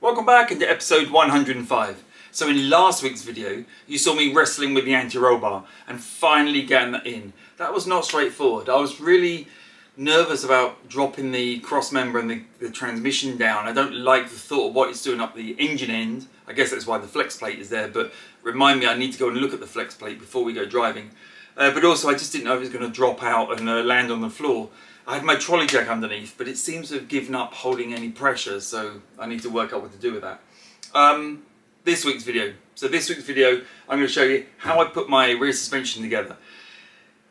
Welcome back into episode 105. So in last week's video, you saw me wrestling with the anti-roll bar and finally getting that in. That was not straightforward. I was really nervous about dropping the cross member and the transmission down. I don't like the thought of what it's doing up the engine end. I guess that's why the flex plate is there, but remind me I need to go and look at the flex plate before we go driving. But also I just didn't know if it was going to drop out and land on the floor. I had my trolley jack underneath, but it seems to have given up holding any pressure, so I need to work out what to do with that. This week's video. So this week's video, I'm going to show you how I put my rear suspension together.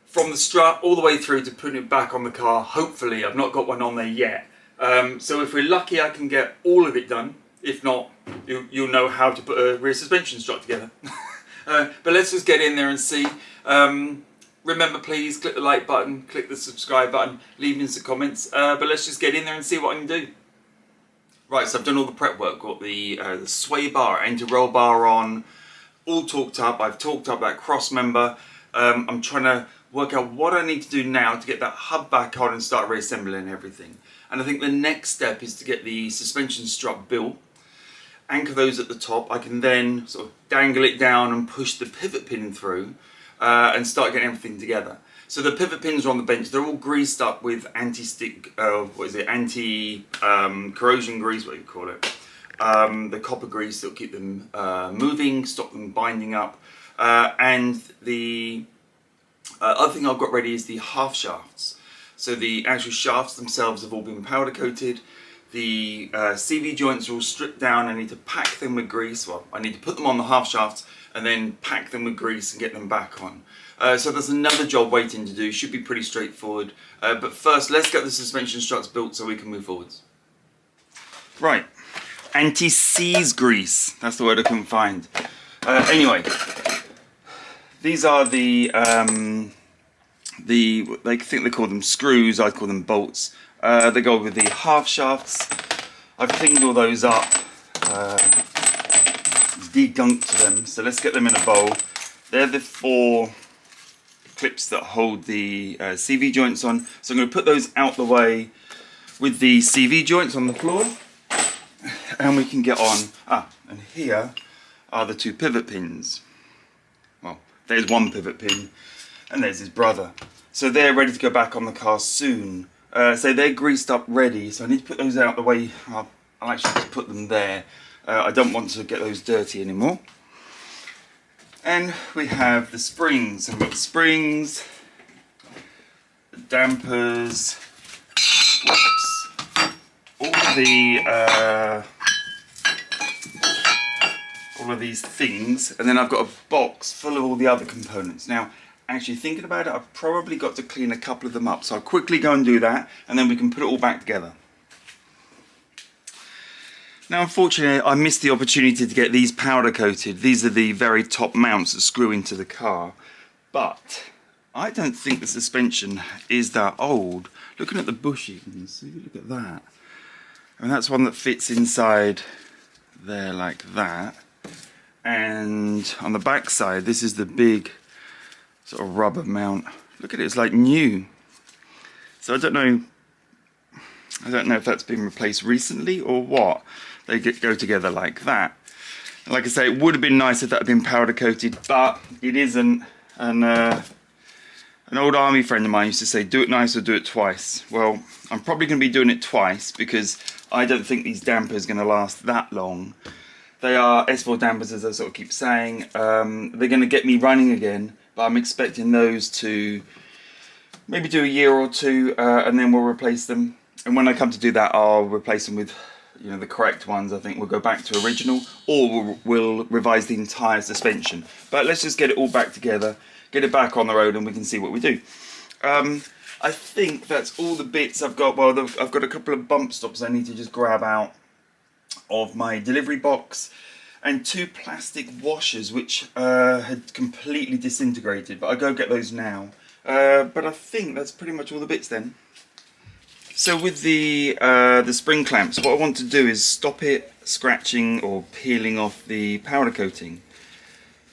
From the strut all the way through to putting it back on the car. Hopefully, I've not got one on there yet. So if we're lucky, I can get all of it done. If not, you'll know how to put a rear suspension strut together. But let's just get in there and see. Remember, please click the like button, click the subscribe button, leave me some comments. But let's just get in there and see what I can do. Right, so I've done all the prep work. Got the sway bar, anti-roll bar on, all torqued up. I've torqued up that cross member. I'm trying to work out what I need to do now to get that hub back on and start reassembling everything. And I think the next step is to get the suspension strut built, anchor those at the top. I can then sort of dangle it down and push the pivot pin through and start getting everything together. So the pivot pins are on the bench. They're all greased up with anti-stick, anti-corrosion grease, what you call it. The copper grease that'll keep them moving, stop them binding up. And the other thing I've got ready is the half shafts. So the actual shafts themselves have all been powder coated. The CV joints are all stripped down. I need to pack them with grease. Well, I need to put them on the half shafts and then pack them with grease and get them back on. So there's another job waiting to do. Should be pretty straightforward. But first, let's get the suspension struts built so we can move forwards. Right, anti-seize grease. That's the word I couldn't find. Anyway, these are they think they call them screws. I call them bolts. They go with the half shafts. I've cleaned all those up, degunked them. So let's get them in a bowl. They're the 4 clips that hold the CV joints on. So I'm going to put those out the way with the CV joints on the floor, and we can get on. And here are the 2 pivot pins. Well, there's one pivot pin, and there's his brother. So they're ready to go back on the car soon. So they're greased up ready, so I need to put those out the way. I'll actually just put them there. I don't want to get those dirty anymore. And we have the springs. I've got the springs, the dampers, whoops, all of these things, and then I've got a box full of all the other components. Now, actually thinking about it, I've probably got to clean a couple of them up, so I'll quickly go and do that, and then we can put it all back together. Now, unfortunately, I missed the opportunity to get these powder coated. These are the very top mounts that screw into the car, but I don't think the suspension is that old. Looking at the bushings, see, look at that. And that's one that fits inside there like that. And on the back side, this is the big sort of rubber mount. Look at it, it's like new. So I don't know if that's been replaced recently or what. They go together like that. And like I say, it would have been nice if that had been powder coated, but it isn't. And an old army friend of mine used to say, do it nice or do it twice. Well, I'm probably going to be doing it twice because I don't think these dampers are going to last that long. They are S4 dampers, as I sort of keep saying. They're going to get me running again, but I'm expecting those to maybe do a year or 2, and then we'll replace them. And when I come to do that, I'll replace them with, you know, the correct ones. I think we'll go back to original, or we'll revise the entire suspension. But let's just get it all back together, get it back on the road, and we can see what we do. I think that's all the bits I've got. Well, I've got a couple of bump stops I need to just grab out of my delivery box, and 2 plastic washers which had completely disintegrated, but I'll go get those now. But I think that's pretty much all the bits then. So with the spring clamps, what I want to do is stop it scratching or peeling off the powder coating.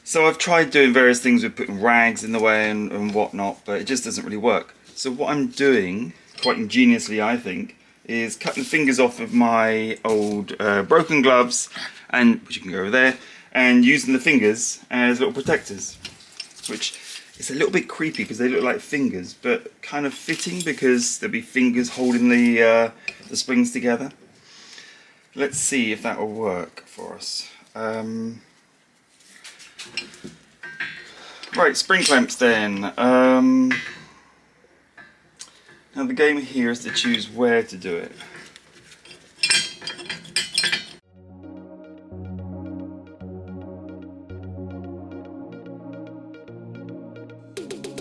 So I've tried doing various things with putting rags in the way and whatnot, but it just doesn't really work. So what I'm doing, quite ingeniously I think, is cutting the fingers off of my old broken gloves, and which you can go over there, and using the fingers as little protectors, which is a little bit creepy because they look like fingers, but kind of fitting because there'll be fingers holding the springs together. Let's see if that will work for us. Right, spring clamps then. Now the game here is to choose where to do it.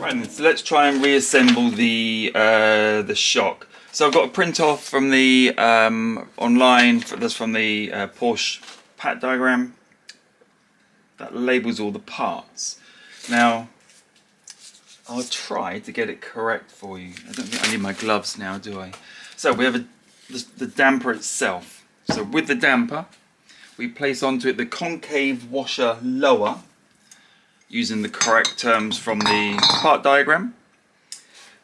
Right then, so let's try and reassemble the shock. So I've got a print off from the online, that's from the Porsche part diagram that labels all the parts. Now, I'll try to get it correct for you. I don't think I need my gloves now, do I? So we have the damper itself. So with the damper, we place onto it the concave washer lower, using the correct terms from the part diagram.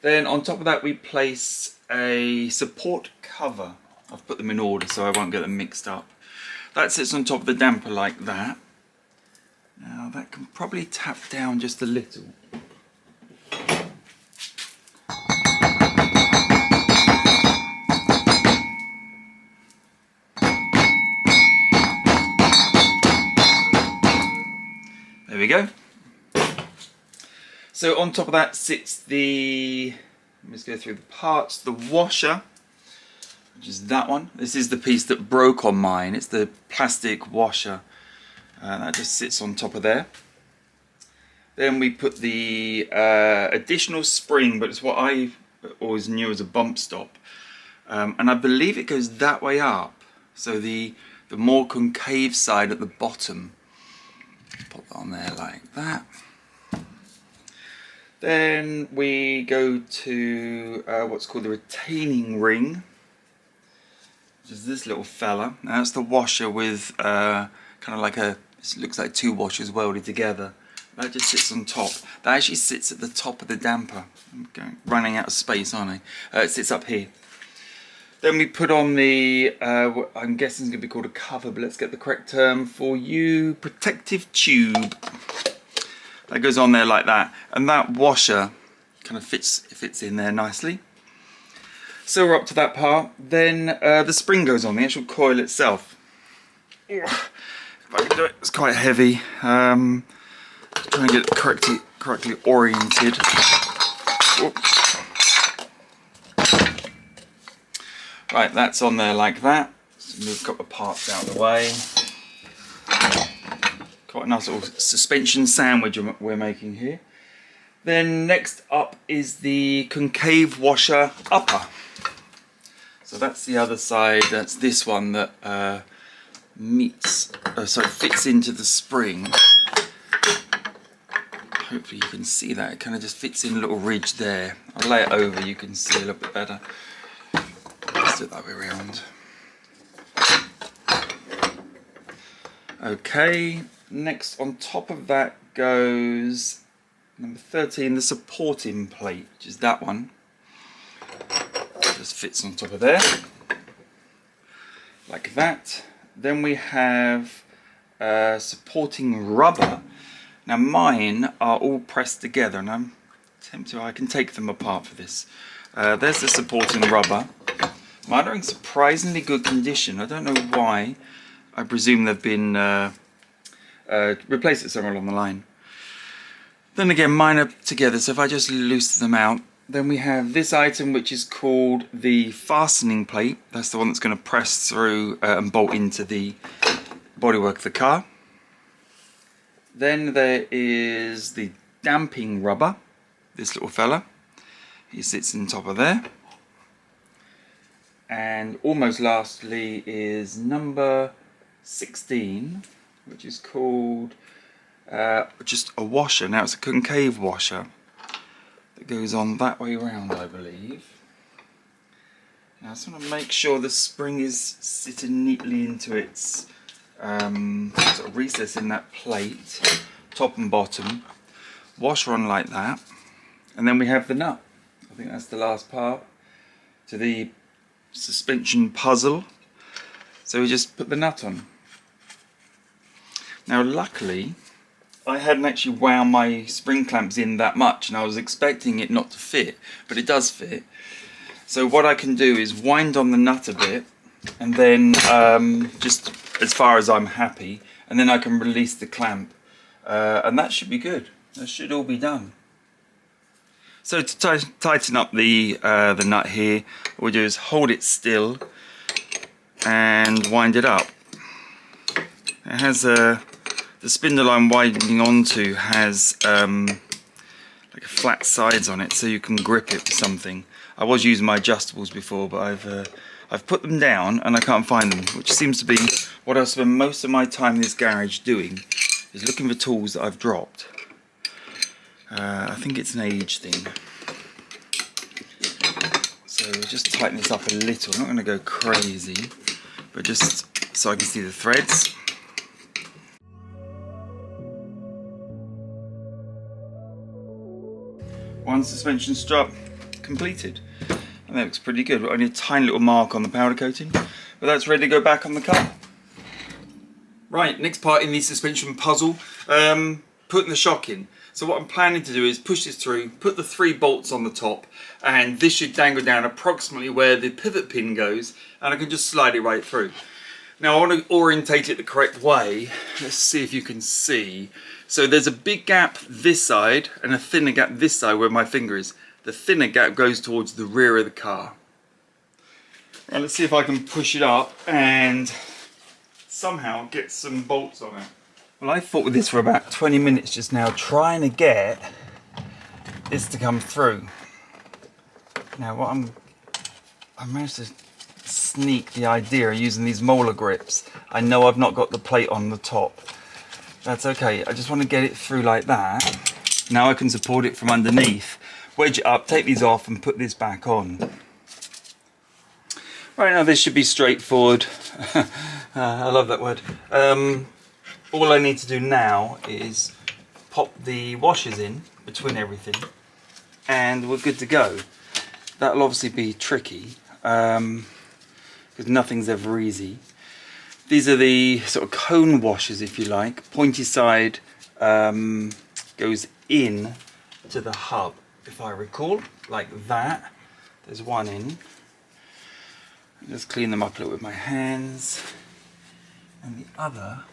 Then on top of that we place a support cover. I've put them in order so I won't get them mixed up. That sits on top of the damper like that. Now that can probably tap down just a little. There we go. So on top of that sits the, let me just go through the parts, the washer, which is that one. This is the piece that broke on mine. It's the plastic washer. That just sits on top of there. Then we put the additional spring, but it's what I always knew as a bump stop. And I believe it goes that way up. So the more concave side at the bottom. Put that on there like that. Then we go to what's called the retaining ring, which is this little fella. Now that's the washer with kind of like it looks like two washers welded together. That just sits on top. That actually sits at the top of the damper. I'm running out of space, aren't I? It sits up here. Then we put on the, I'm guessing it's going to be called a cover, but let's get the correct term for you, protective tube. That goes on there like that, and that washer kind of fits in there nicely. So we're up to that part. Then the spring goes on, the actual coil itself. If I can do it, it's quite heavy. Trying to get it correctly oriented. Right, that's on there like that. So move a couple of parts out of the way. Quite a nice little suspension sandwich we're making here. Then next up is the concave washer upper. So that's the other side. That's this one that fits into the spring. Hopefully you can see that. It kind of just fits in a little ridge there. I'll lay it over, you can see a little bit better. Let's do it that way around. Okay. Next, on top of that goes number 13, the supporting plate, which is that one. Just fits on top of there, like that. Then we have supporting rubber. Now mine are all pressed together, and I'm tempted I can take them apart for this. There's the supporting rubber. Mine are in surprisingly good condition. I don't know why. I presume they've been replace it somewhere along the line. Then again, mine are together, so if I just loosen them out, then we have this item which is called the fastening plate. That's the one that's going to press through and bolt into the bodywork of the car. Then there is the damping rubber, this little fella. He sits on top of there. And almost lastly is number 16, which is called just a washer. Now it's a concave washer that goes on that way around, I believe. Now I just want to make sure the spring is sitting neatly into its sort of recess in that plate, top and bottom. Washer on like that, and then we have the nut. I think that's the last part to suspension puzzle. So we just put the nut on. Now luckily I hadn't actually wound my spring clamps in that much, and I was expecting it not to fit, but it does fit. So what I can do is wind on the nut a bit, and then just as far as I'm happy, and then I can release the clamp, and that should be good. That should all be done. So to tighten up the nut here, what we do is hold it still and wind it up. It has the spindle I'm winding onto has like a flat sides on it, so you can grip it with something. I was using my adjustables before, but I've put them down and I can't find them, which seems to be what I spend most of my time in this garage doing, is looking for tools that I've dropped. I think it's an age thing. So just tighten this up a little. I'm not going to go crazy, but just so I can see the threads. One suspension strut completed, and that looks pretty good. We've only a tiny little mark on the powder coating, but that's ready to go back on the car. Right, next part in the suspension puzzle, putting the shock in. So what I'm planning to do is push this through, put the 3 bolts on the top, and this should dangle down approximately where the pivot pin goes, and I can just slide it right through. Now I want to orientate it the correct way. Let's see if you can see. So there's a big gap this side and a thinner gap this side where my finger is. The thinner gap goes towards the rear of the car. Right, let's see if I can push it up and somehow get some bolts on it. Well, I fought with this for about 20 minutes just now, trying to get this to come through. Now I managed to sneak the idea of using these molar grips. I know I've not got the plate on the top. That's okay, I just want to get it through like that. Now I can support it from underneath, wedge it up, take these off and put this back on. Right, now this should be straightforward. I love that word. All I need to do now is pop the washers in between everything and we're good to go. That'll obviously be tricky because nothing's ever easy. These are the sort of cone washers, if you like. Pointy side goes in to the hub, if I recall, like that. There's one in. Just clean them up a little with my hands. And the other,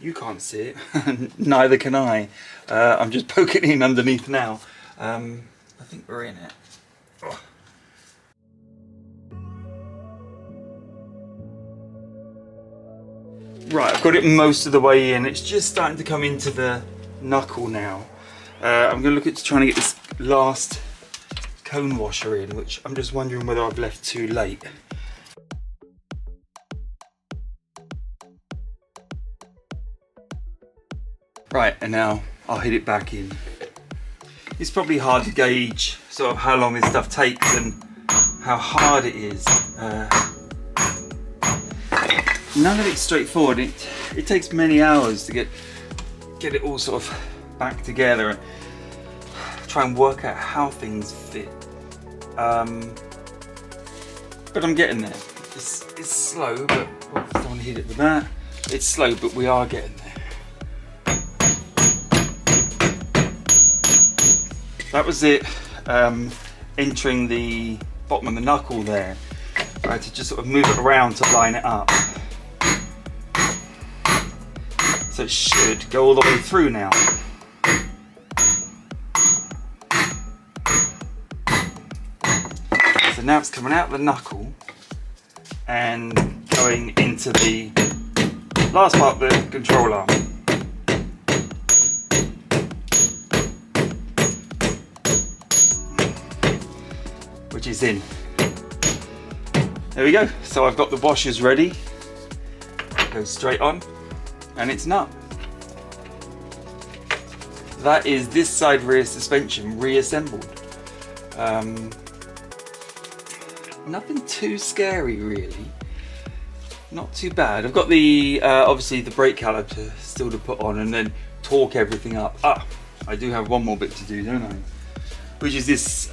you can't see it, neither can I. I'm just poking in underneath now. I think we're in it. Oh. Right, I've got it most of the way in. It's just starting to come into the knuckle now. I'm going to look at trying to get this last cone washer in, which I'm just wondering whether I've left too late. Right, and now I'll hit it back in. It's probably hard to gauge sort of how long this stuff takes and how hard it is. None of it's straightforward. It takes many hours to get it all sort of back together and try and work out how things fit. But I'm getting there. It's slow, but I don't want to hit it with that. It's slow, but we are getting there. That was it, entering the bottom of the knuckle there. I had to just sort of move it around to line it up. So it should go all the way through now. So now it's coming out of the knuckle and going into the last part of the control arm. Which is in. There we go. So I've got the washers ready. It goes straight on. And it's not. That is this side rear suspension reassembled. Nothing too scary really. Not too bad. I've got the obviously the brake caliper still to put on and then torque everything up. Ah, I do have one more bit to do, don't I? Which is this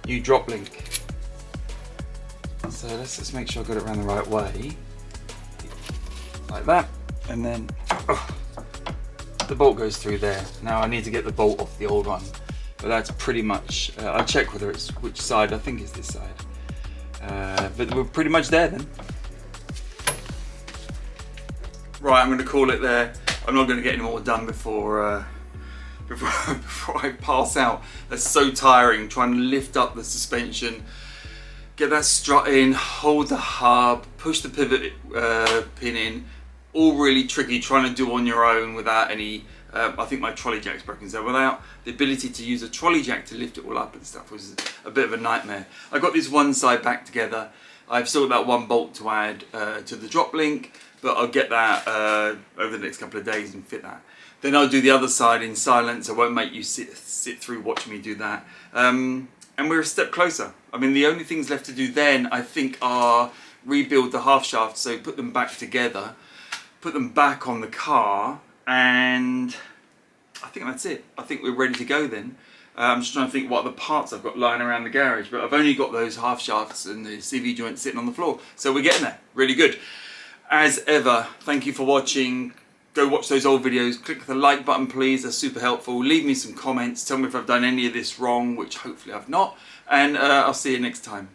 new drop link. So let's just make sure I got it around the right way, like that, and then the bolt goes through there. Now I need to get the bolt off the old one, but that's pretty much, I'll check whether it's which side. I think it's this side, but we're pretty much there then. Right, I'm going to call it there. I'm not going to get any more done before before I pass out. That's so tiring, trying to lift up the suspension, get that strut in, hold the hub, push the pivot pin in. All really tricky, trying to do on your own without any, I think my trolley jack's broken, so without the ability to use a trolley jack to lift it all up and stuff was a bit of a nightmare. I got this one side back together. I've still got that one bolt to add to the drop link, but I'll get that over the next couple of days and fit that. Then I'll do the other side in silence. I won't make you sit through watching me do that. And we're a step closer. I mean, the only things left to do then, I think, are rebuild the half shaft, so put them back together, put them back on the car, and I think that's it. I think we're ready to go then. I'm just trying to think what other parts I've got lying around the garage, but I've only got those half shafts and the CV joint sitting on the floor. So we're getting there, really good. As ever, thank you for watching. Go watch those old videos, click the like button please, that's super helpful. Leave me some comments, tell me if I've done any of this wrong, which hopefully I've not, and I'll see you next time.